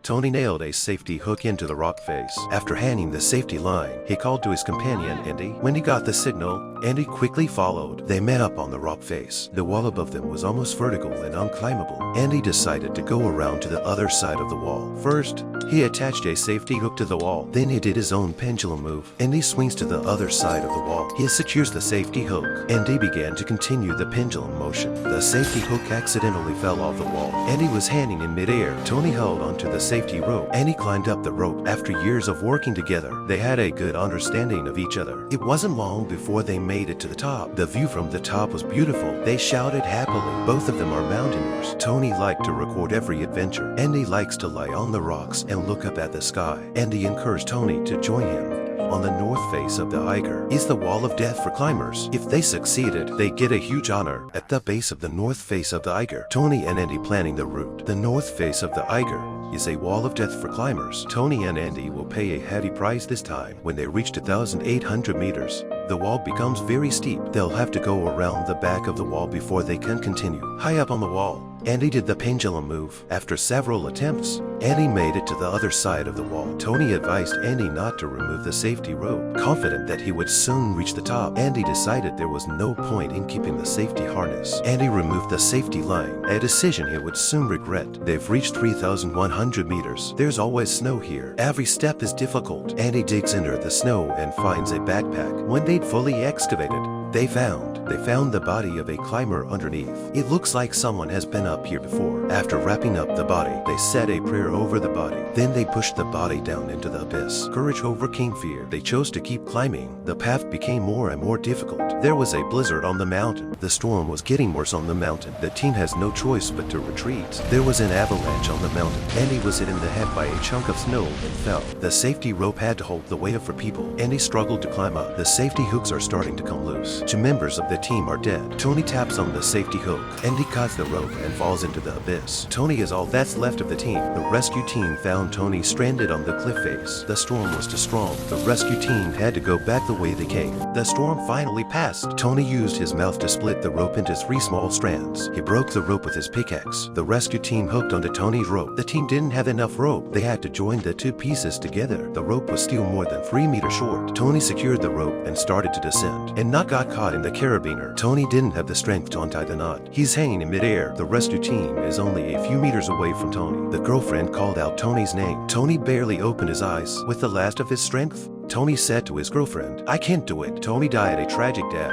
Toni nailed a safety hook into the rock face. After hanging the safety line, he called to his companion Andy. When he got the signal, Andy quickly followed. They met up on the rock face. The wall above them was almost vertical and unclimbable. Andy decided to go around to the other side of the wall. First, he attached a safety hook to the wall. Then he did his own pendulum move. Andy swings to the other side of the wall. He secures the safety hook. Andy began to continue the pendulum motion. The safety hook accidentally fell off the wall. Andy was hanging in midair. Toni held onto the safety rope. Andy climbed up the rope. After years of working together, they had a good understanding of each other. It wasn't long before they made it to the top. The view from the top was beautiful. They shouted happily. Both of them are mountaineers. Toni liked to record every adventure. Andy likes to lie on the rocks and look up at the sky. Andy encouraged Toni to join him. On the north face of the Eiger is the wall of death for climbers. If they succeeded, they get a huge honor. At the base of the north face of the Eiger, Toni and Andy planning the route. The north face of the Eiger is a wall of death for climbers. Toni and Andy will pay a heavy price this time. When they reach 2,800 meters, the wall becomes very steep. They'll have to go around the back of the wall before they can continue. High up on the wall, Andy did the pendulum move. After several attempts, Andy made it to the other side of the wall. Toni advised Andy not to remove the safety rope. Confident that he would soon reach the top, Andy decided there was no point in keeping the safety harness. Andy removed the safety line, a decision he would soon regret. They've reached 3,100 meters. There's always snow here. Every step is difficult. Andy digs into the snow and finds a backpack. When they'd fully excavated, they found the body of a climber underneath. It looks like someone has been up here before. After wrapping up the body, they said a prayer over the body. Then they pushed the body down into the abyss. Courage overcame fear. They chose to keep climbing. The path became more and more difficult. There was a blizzard on the mountain. The storm was getting worse on the mountain. The team has no choice but to retreat. There was an avalanche on the mountain. Andy was hit in the head by a chunk of snow and fell. The safety rope had to hold the weight for people. Andy struggled to climb up. The safety hooks are starting to come loose. Two members of the team are dead. Toni taps on the safety hook. Andy cuts the rope and falls into the abyss. Toni is all that's left of the team. The rescue team found Toni stranded on the cliff face. The storm was too strong. The rescue team had to go back the way they came. The storm finally passed. Toni used his mouth to split the rope into 3 small strands. He broke the rope with his pickaxe. The rescue team hooked onto Toni's rope. The team didn't have enough rope. They had to join the 2 pieces together. The rope was still more than 3 meters short. Toni secured the rope and started to descend, and not got caught in the carabiner. Toni didn't have the strength to untie the knot. He's hanging in midair. The rescue team is only a few meters away from Toni. The girlfriend called out Toni's name. Toni barely opened his eyes. With the last of his strength, Toni said to his girlfriend, "I can't do it." Toni died a tragic death.